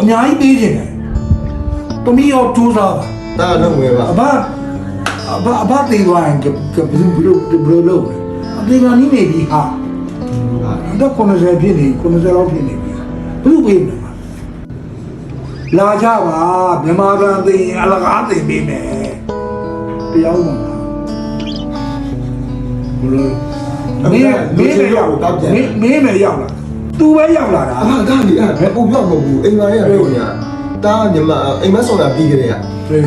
များကြီးပေးခြင်းတယ်တမီးရောထူးစားပါ တာလုံးဝဲပါ အဘသေးသွားရင်ဘယ်လိုလုပ်လဲအသေးကနီးနေပြီဟာတော့90ဖြစ်နေ90လောက်ဖြစ်နေပြီဘယ်လိုပေးမလဲလာကြပါမြန်မာကသိရင်အလကားသိပေးမယ်တရားဝင်ပါဘယ်လိုမင်းမရောက်လာသူပဲရောက်လာတာ အမကလည်းအဲ့ပုံပြောက်မဟုတ်ဘူးအိမ်မရဲ့ပြောညာတာမြန်မာအိမ်မဆောင်တာပြီးကြတဲ့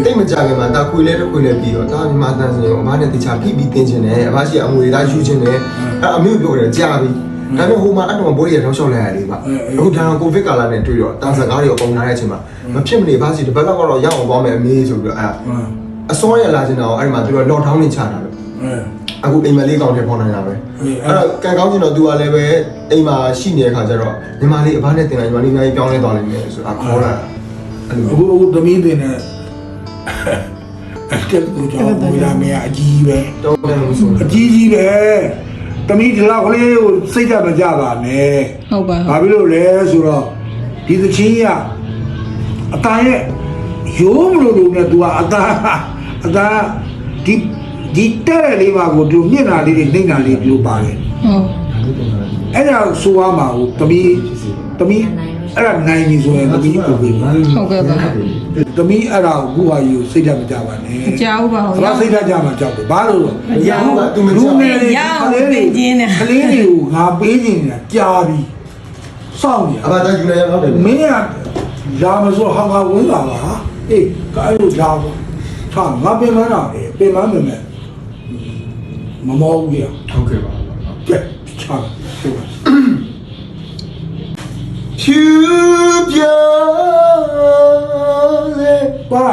တိတ်မကြခင်မှာတာခွေလဲတစ်ခွေလဲပြီးတော့တာမြန်မာတန်းစင်ကိုအမနဲ့တခြားဖိပြီးတင်းခြင်းနဲ့အမရှိအမွေသားယူခြင်းနဲ့အဲ့အမျိုးပြောတယ်ကြာပြီဒါပေမဲ့ဟိုမှာအဲ့တော့ဘိုးရီထောက်လျှောက်လိုက်ရတယ်ဗျအခုဒါတော့ကိုဗစ်ကာလနဲ့တွေ့တော့တာစကားတွေပုံလာတဲ့အချိန်မှာမဖြစ်မနေဘာစီတစ်ပတ်လောက်ကတော့ရအောင်သွားမယ်အမေဆိုပြီးတော့အဲ့အစောရလာခြင်းတော့အဲ့မှာသူတို့လော့ထောင်းနေချတာပဲအခုအိမ်မလေးကောင်းတယ်ပေါ်နေတာပဲအဲ့တော့ကံကောင်းခြင်းတော့သူကလည်းပဲအိမ်မှာရှိနေတဲ့ခါကျတော့ညီမလေးအဘနဲ့တင်လာညီမလေးအများကြီးပြောင်းလဲသွားလိမ့်မယ်ဆိုတာခေါ်လာအခုသမီးတင်နဲ့အဲ့တူကြောင့်ဝိလာမရအကြီးပဲ တော့တယ်လို့ဆို အကြီးပဲသမီးဒီလောက်ကလေးကိုစိတ်ဓာတ်မကြပါနဲ့ဟုတ်ပါ ဘာဖြစ်လို့လဲဆိုတော့ဒီသချင်းရအတန်ရဲ့ရိုးမလို့လို့နဲ့ तू ကအတန်ဒီတဲ့လေးပါကိုသူမျက်နှာလေးတွေနှိမ့်တာလေးပြောပါတယ်ဟုတ်အဲ့ဒါဆိုရမှာကိုသမီးအဲ့ဒါနိုင်ပြီဆိုရင်သမီးကိုပေးပါ ဟုတ်ကဲ့ပါ သမီးအဲ့ဒါကိုခုဟာယူစိတ်ဓာတ်မကြပါနဲ့ အကြောက်ပါဟုတ် ဘာစိတ်ဓာတ်ကြမှာကြောက်တယ်ဘာလို့လဲလူငယ်တွေကလေးတွေကိုငါပေးနေတာကြာပြီစောင့်နေ အဘသားယူနေရတော့တယ် မင်းကလာမစိုးဟာငါဝင်လာပါအေးကားလို့လာပါဟာငါပြင်မနာတယ်ပြင်မမယ်မမောဘူးကြီး ဟုတ်ကဲ့ပါ ကဲချာပြောပါ ဖြူပြလေ ပါ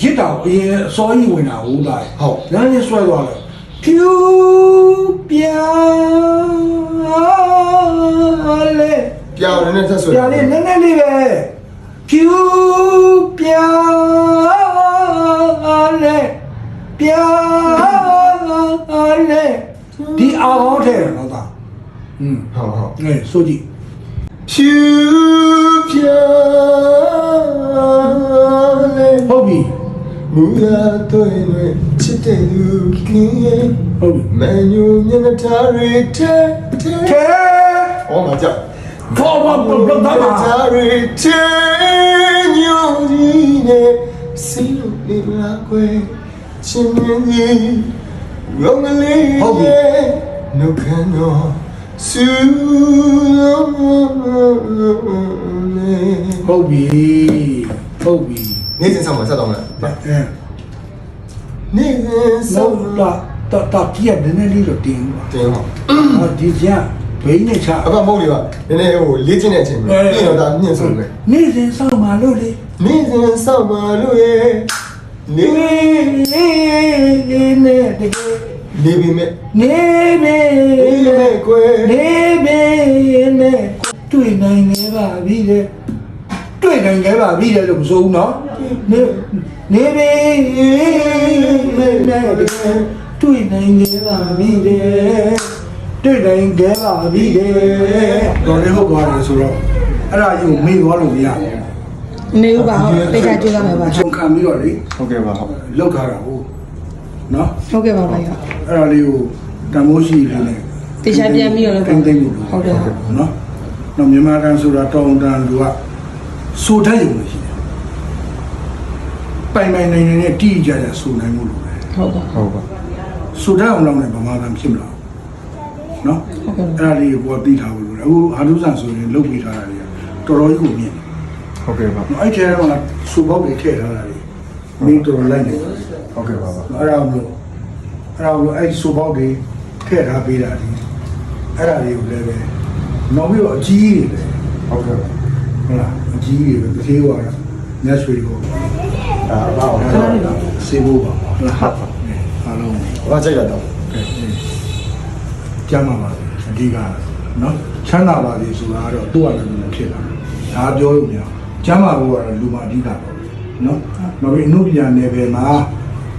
ရစ်တော့အရင်အစောကြီးဝင်တာဟုတ်လား ဟုတ် လမ်းကြီးဆွဲသွားတယ်ဖြူပြလေ ပြောင်းနေဆက်ဆွဲ ပြလေးနည်းနည်းလေးပဲဖြူပြလေပြလေဒီအောင်ထဲတော့တာဟုတ်ဟုတ် ငယ်ဆိုကြည့် ဖြူပြလေ ဟုတ်ပြီ မူရတွေ့တွေ့ချစ်တဲ့လူကြီးရဲ့ ဟုတ်ပြီ မန်ယူမျက်နှာထားရတဲ့ ခဲ အော်မကြောက် ဘောဘောဘောဘာ မျက်နှာထားရတဲ့ညိုကြီးနဲ့စီလို့ပြလာကွယ်ချင်းကြီးရောငလေးရဲ့နှုတ်ခမ်းတော်ဆူလုံးနေ ဟုတ်ပြီဟုတ်ပြီ နေ့စဉ်ဆောင်မှာဆက်တော့မလား အဲ နေ့စဉ်ဆော နော င် က်တာပြည့်နည်းနည်းလေးတော့တင်းပါ တင်ဟော ဟောဒီကျဘိန်းနဲ့ချ အခုမဟုတ်လေပါနည်းနည်းဟိုလေ့ကျင့်တဲ့အချိန်မှာပြင်တော့ဒါညှင့်ဆုံးပဲ နေ့စဉ်စောင့်ပါလို့လေ နေ့စဉ်ဆောင်မှာလို့ရဲ့နေ နေနဲ့တကယ် နေပြီမဲ့ နေပေ နေမဲ့ကွယ် နေပေနဲ့တွေ့နိုင်နေပါပြီလေတွေ့နိုင်ခဲ့ပါပြီလေလို့မဆိုဘူးနော်နေပေနဲ့တွေ့နိုင်ခဲ့ပါပြီလေတွေ့နိုင်ခဲ့ပါပြီလေတော်လည်းဟုတ်သွားတယ်ဆိုတော့အဲ့ဒါကြီးကိုမေ့သွားလို့မရဘူး နေဦးပါဟုတ်တေချာကြိုးစားမယ်ပါ ဆုံးခံပြီးတော့လေ ဟုတ်ကဲ့ပါဟုတ် လောက်ထားတာဟုတ်နော် ဟုတ်ကဲ့ပါဗျာ အဲ့ဒါလေးကိုတမိုးရှိလေးနဲ့ တေချာပြန်ပြီးတော့လည်း တင်းတင်းလို့ ဟုတ်ကဲ့ နော်တော့မြန်မာတန်ဆိုတာတောင်းတန်လူကစိုးတတ်ရုံနဲ့ရှိတယ်ပိုင်ပိုင်နိုင်နိုင်နဲ့တိကျကျစိုးနိုင်မှုလို့ပဲ ဟုတ်ပါ ဟုတ်ပါ စိုးတတ်အောင်လုပ်နေဗမာတန်ဖြစ်မလားနော် ဟုတ်ကဲ့ အဲ့ဒါလေးကိုပြီးထားဖို့လို့အခုဟာဒုဆန်ဆိုရင်လုတ်ပြီးထားတာတွေကတော်တော်ကြီးကိုမြင် ဟုတ်ကဲ့ပါ အဲ့ထဲမှာစူပေါက်တွေထည့်ထားတာတွေမင်းတော်လိုက်နေ ဟုတ်ကဲ့ပါပါ အဲ့ဒါမျိုးအဲ့စူပေါက်တွေထည့်ထားပေးတာဒီအဲ့ဒါတွေကိုလည်းပဲနောက်ပြီးတော့အကြီးတွေပဲ ဟုတ်ကဲ့ပါ ဟုတ်လားအကြီးတွေပဲတစ်သေးွားတာညက်ရွှေကို အာပါဟုတ် စေဖို့ပါဟုတ်လားဟုတ်အားလုံး ဘာကြိုက်တာတော့ ကျမ်းပါပါအဓိကနော်ချမ်းသာပါစေဆိုတာကတော့သူ့အလည်းဖြစ်လာဒါပြောလို့မရကျမ်းပါဖို့ကတော့လူမအဓိကပေါ့နော်နောက်ပြီးအနုပညာနယ်ပယ်မှာ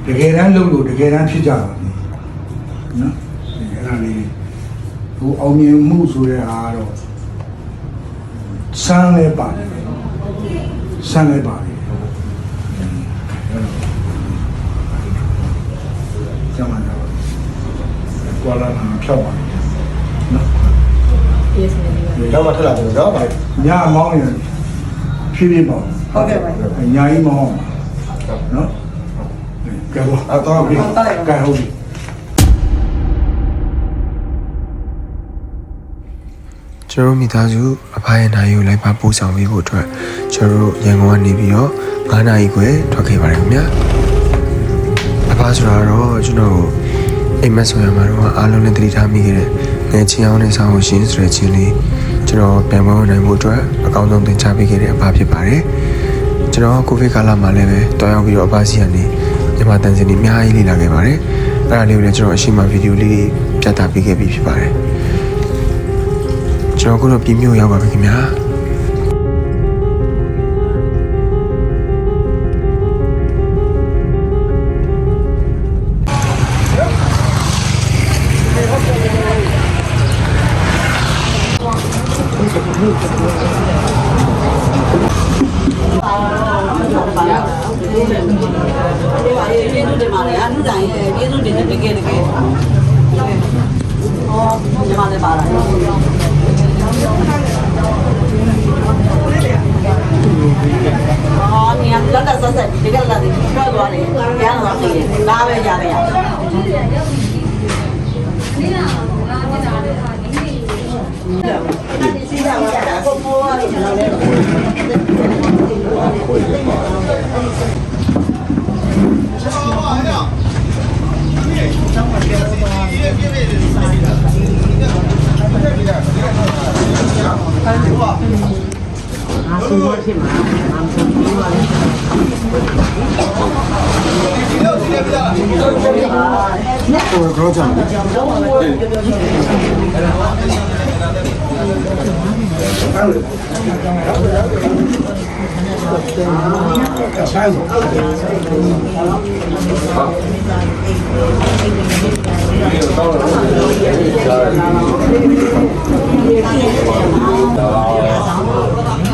တကယ်တမ်းလုပ်လို့တကယ်တမ်းဖြစ်ကြပါဘူးနော်အဲ့ဒါလေးဟိုအောင်မြင်မှုဆိုတဲ့အားတော့စမ်းလဲပါတယ် ဆန်းလိုက်ပါလေကျမနာကွာလာဖြောက်ပါနော် yes တော့မှထက်လာတယ်နော်ဗျာ ညာမောင်းရင်ဖြည်းဖြည်းပေါ့ ဟုတ်ကဲ့ပါ ညာကြီးမောင်းနော်ကဲဘောအဲ့တော့ပြီကဲဟုတ်ပြီ ကျွန်တော်မိသားစုအဖရဲ့နိုင်ကိုလိုက်ပါပို့ဆောင်ပေးဖို့အတွက်ကျွန်တော်ရန်ကုန်ကနေပြီးတော့9နာရီခွဲထွက်ခဲ့ပါတယ်ခင်ဗျာအဖဆိုတာတော့ကျွန်တော်အိမ်မက်ဆိုရမှာတော့အားလုံးနဲ့တတိထားမိခဲ့တဲ့ငယ်ချင်းအောင်နဲ့ဆောင်းကိုရှင်းဆိုတဲ့ချင်းလေးကျွန်တော်ပြန်ပွဲနိုင်ဖို့အတွက်အကောင်းဆုံးသင်ကြားပေးခဲ့တဲ့အဖဖြစ်ပါတယ်ကျွန်တော်ကိုဗစ်ကာလမှာလည်းပဲတွားရောက်ပြီးတော့အဖစီကနေမြန်မာတန်စင်ကြီးအများကြီးလေ့လာခဲ့ပါတယ်အဲ့ဒါလေးကိုလည်းကျွန်တော်အရှိမဗီဒီယိုလေးပြသပေးခဲ့ပြီးဖြစ်ပါတယ်ကျွန်တော်ကတော့ပြည်မြို့ရောက်ပါပြီခင်ဗျာလက်ဆက်ဆက်ဒီကလာတယ်ပြောသွားတယ်ကျန်တော့သိတယ်ဒါပဲရခဲ့ရစီးတာပါကိုမောရတယ်ကျွန်တော်လည်း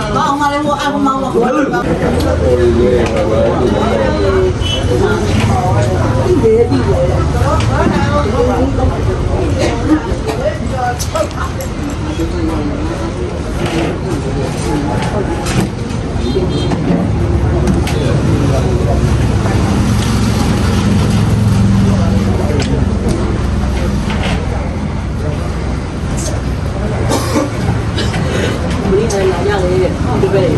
Mau malah mau aku mau beli nanya lagi, dibeli.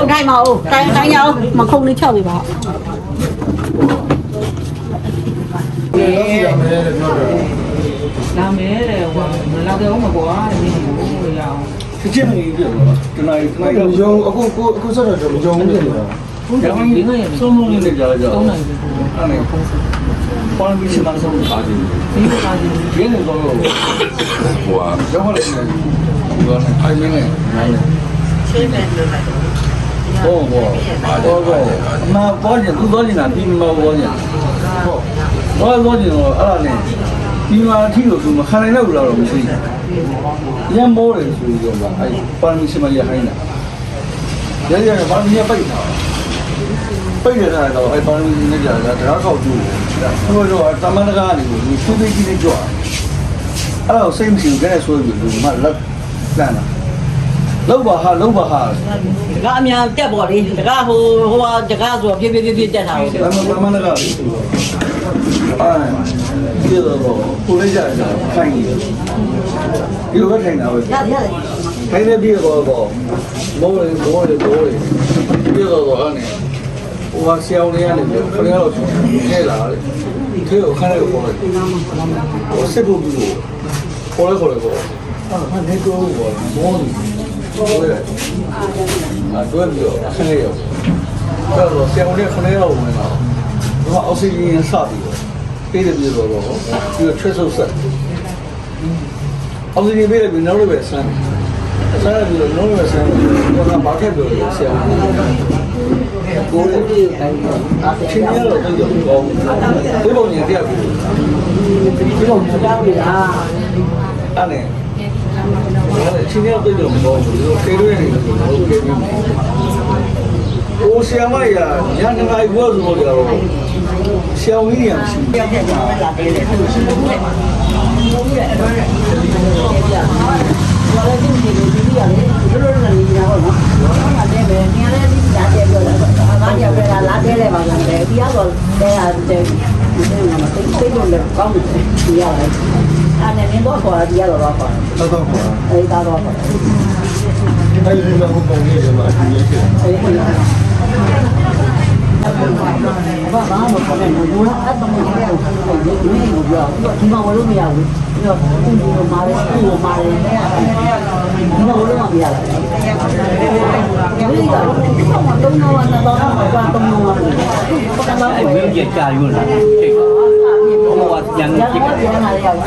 Thay màu, thay nhau mà không đi chơi gì bảo. Làm bé để làm cái ống mà quá thì mình cũng giàu. cái chiếc này kiểu cái này dùng cô rất là dùng dùng cái gì Cái anh tiếng này 소문이 내자 저 ống này 안에 뻔히 심한 소문 가지 tiếng là gì? 걔는 또 와, 영화를 이거는 타이밍에 나 뭐냐 누더리나 빈마 뭐냐 뭐냐 알아네 빈마 티로 좀 하나에 올라오라 무슨 그냥 뭐래 소리가 막 아이 뻔히 심하게 하이나 얘가 뻔히 빠이다 빠이다 나 아이 뻔히 내가 내가 가고 그거 저 담아가 아니고 수비기는 좋아 알아 생신 그래 소리 좀 말라 나나 lâu bà hà Gã nhà chạy bỏ đi, gã hoa gã rồi phía chạy nào. làm nó rồi à kia rồi cô lấy ra thành kia có thành nào thấy nó kia rồi bỏ bố này kia rồi này ဟိုကဆရာဝန်တွေကနေပြီးခဏတော့ထဲလာတယ်ထဲကိုခဏတော့ပေါ်တယ်ဟိုစစ်ဖို့ပြီးခေါ်လဲအဲ့နေတော့ဘောမောနေဟုတ်တယ်တွဲပြီးတော့ဆင်းရအောင်အဲ့တော့ဆရာဝန်တွေခဏတော့ဝင်လာတော့အောက်ဆီဂျင်စပြီးတော့ပေးတယ်ပြီးတော့ပြီးတော့ချွတ်ဆုပ်ဆက်အောက်ဆီဂျင်ပေးတယ်ပြီးနောက်လည်းပဲဆန်းစားရပြီးတော့နောက်လည်းဆန်းတော့ဘာခက်ပြောလဲဆရာဝန်ကိုယ်လေးချင်းရတော့တော့ဘောဒီပုံကြီးတရားပြီးဒီပုံကြီးကြောက်နေတာအဲ့နဲ့ချင်းရတော့တော့ဘောဒီလိုခေရွေးနေတယ်ဘောခေရွေးโอ้เสียมาอย่าญาณนายบ่ဆိုတော့ဆရာဝန်ကြီးရမရှိဘူး။လာတယ်လေ။ဘာလို့ဒီလိုဒီရတယ်ဘယ်လိုလဲနေကြတော့နော်။လာတယ်ပဲ။နေရာလေးလာတယ်ပြောတာ။ဘာကြောက်လဲလာတယ်လေပါလား။ဒီကတော့တဲရတယ်။ဒီကမှတိတ်လို့ကောင်းတယ်ဒီရတယ်။အဲ့နဲ့တော့ခေါ်ဒီရတော့ခေါ်။တော့ခေါ်။အဲ့ဒါတော့ခေါ်။အဲ့ဒီမှာဟိုပုံလေးတွေမှာအရင်ကအဲ့ဒီဘာဘာလို့ခေါ်လဲဘူးလားအဲ့တော့မပြောဘူးဒီလိုပြောဒီမှာဝလို့မရဘူးပြီးတော့သူ့ကိုမာတယ်သူ့ကိုမာတယ်ဒီမှာဝလို့မရဘူးဒီကတော့တော့တော့တော့ဘာတော့တော့ဘာတော့အဲ့ဝေးကြကြာယူလာဟိုကကျန်နေကြည့်ပြန်လာရအောင်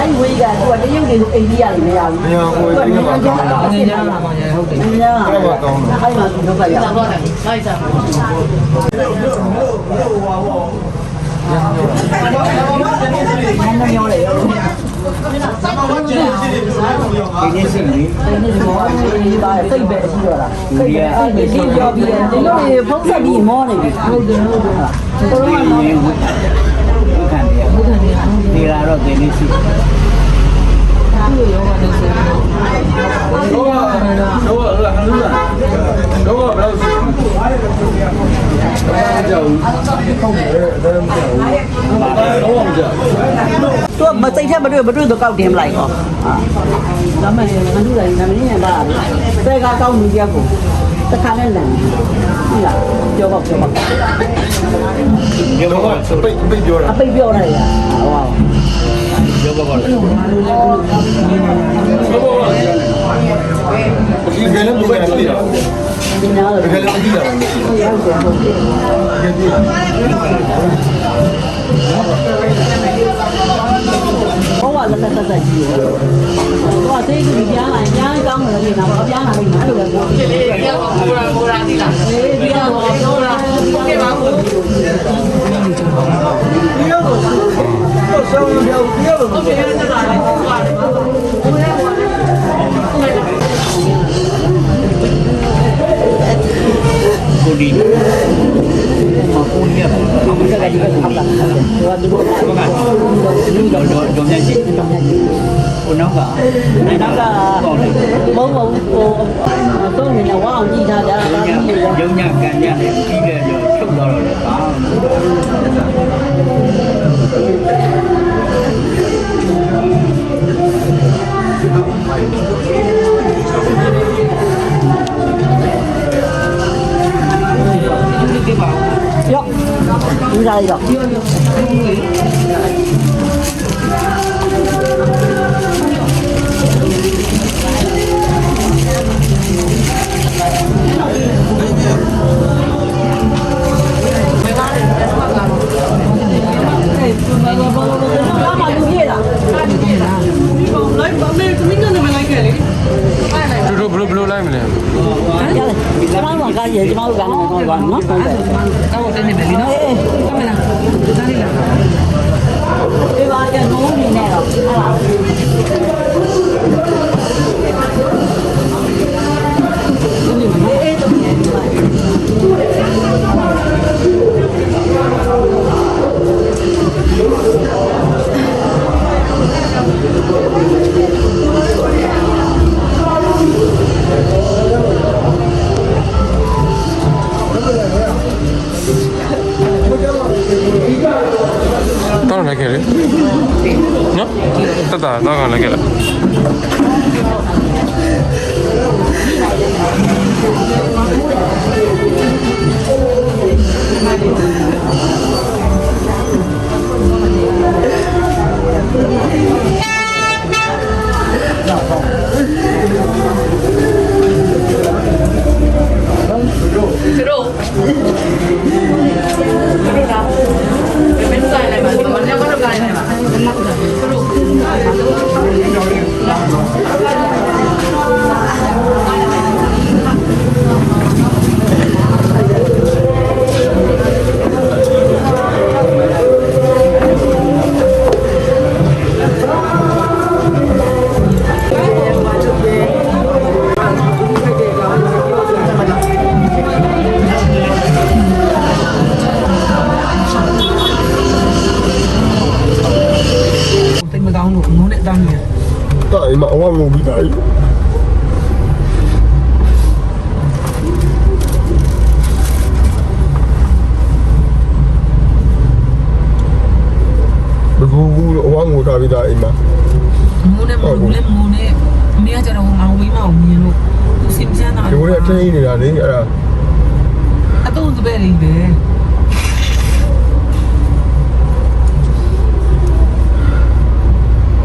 အဲ့ဝေးကသူကတရုတ်တွေအိန္ဒိယတွေမရဘူးမရဘူးဒီမှာကောင်းတာအငြင်းလာမှာရဟုတ်တယ်အဲ့မှာကောင်းတာအဲ့မှာသူတို့ကရအောင်လိုက်စားနည်းရောလေဒီနေ့စီဒီနေ့မောဒီပါစိတ်ပဲရှိတော့လားစိတ်ပဲအဲ့ဒီပြောပြီးတယ်ဒီလိုဖုံးဆက်ပြီးမောနေပြီဟုတ်တယ်ဟုတ်တယ်တော်တော်မောနေဘူးခံတယ်ဒီလာတော့ဒီနေ့စီတော့ဘယ်လိုကြောက်ဟုတ်တယ်ဒါမှမကြောက်တော့မကြောက်သူကမစိတ်ထက်မတွေ့တော့ကောက်တင်မလိုက်ဟောဒါမှမဟုတ်ငါတို့လည်းနမင်းနဲ့ပါပဲကကောက်နေကြကိုတခါနဲ့လန်ဟုတ်လားပြောပါပြောပါပိတ်ပြောတာအပိတ်ပြောရတယ်ဟောပြောပါဒီကလည်းဘယ်လိုလဲဒီနားလည်းဘယ်လိုကြည့်ရလဲဟုတ်တယ်ဟုတ်တယ်ဟောပါလက်သက်သက်ကြီးရောတော့သေးကူပြားလာရင်ပြားကောင်းတယ်လေနော်ပြားလာပြီအဲ့လိုပဲပြောတယ်လေပြောမိုးရာဒီလားအေးပြားတော့ပြောတာပြပါဘူးပြောတော့ဆောင်းပြောပြောလို့ဟုတ်တယ်တက်လာတယ်ဟုတ်ပါတယ်ကိုဒီမကိုနေရပါဘူးဘယ်ကဒီကဆက်လာတယ်သူကတော့မြတ်ကြီးကိုနောက်ကမဟုတ်ပါဘူးဟိုတော့နေဝအောင်ကြည့်ထားကြတာရုံညကန်ညနဲ့ပြီးတယ်ဆိုချုပ်သွားတော့လေပါရောဒီလာရောဘလို့လိုက်မလဲကျွန်တော်ကရေကျွန်တော်ကနေတော့ဘာနော်ဟုတ်တယ်အော်တင်းနေမယ်လीနော်ဟုတ်မလားစားလိမ့်လားဒီပါကနိုးနေနေတော့ဟာတောင်းလိုက်ခဲ့လေနော်တတ်တာတောင်းလိုက်ခဲ့လား တိတ်မကောင်းလို့ငုံနဲ့တန်းနေ တာအိမ်မှာအဝငုံပြီးတာဘကူအဝငုံထားပြီးတာအိမ်မှာ ငုံနဲ့မငုံနဲ့ငုံနဲ့အမေကကျတော့ငောင်းဝေးမအောင်မြင်လို့သူစင်စမ်းတာ ဒီလိုနဲ့ထိန်းနေတာလေအဲ့ဒါ အတုံးစပယ်လေးပဲ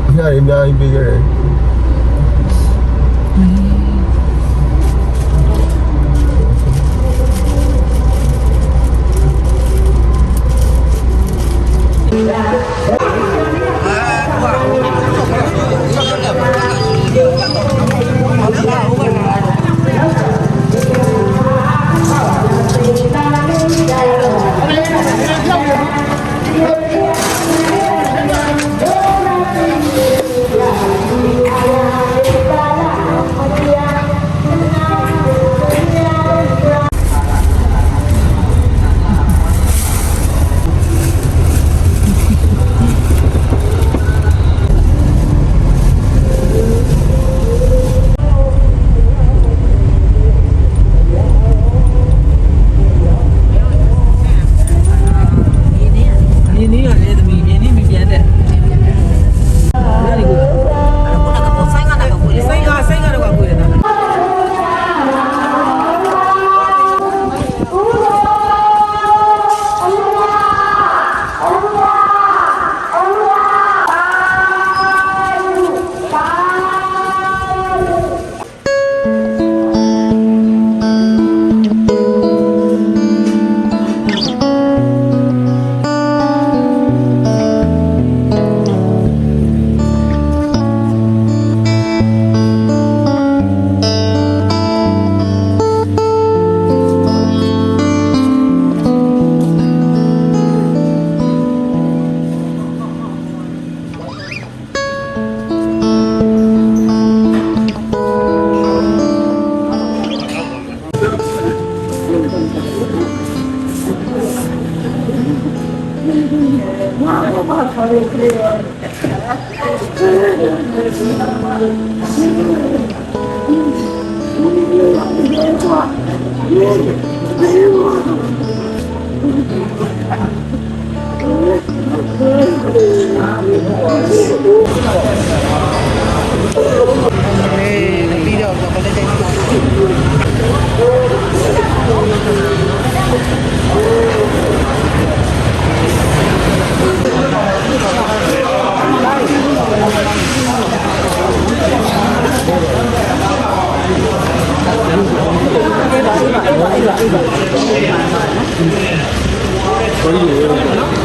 အများကြီးအများကြီးပေးခဲ့တယ် မြင်းနေရလေသမီးမြင်းနေမပြန်တဲ့အဲ့ဒီကိုဆိုင်ကတော့ကိုယ်ဆိုင်ကတော့ကိုယ်ရတာ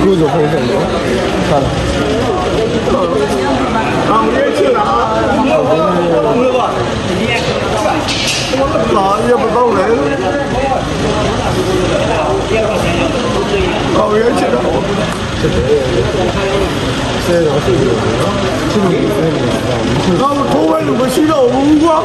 ကိုယ်ဆိုဖိတ်တယ်နော်ဟုတ်အောင်ရေးချလာဘယ်ပါလာရပတော့လေအောင်ရေးချလာဆဲတော့ရှိတယ်နော်သူ့ကိုဆဲနေတာတော့ထိုးဝဲလို့မရှိတော့ဘူးကွာ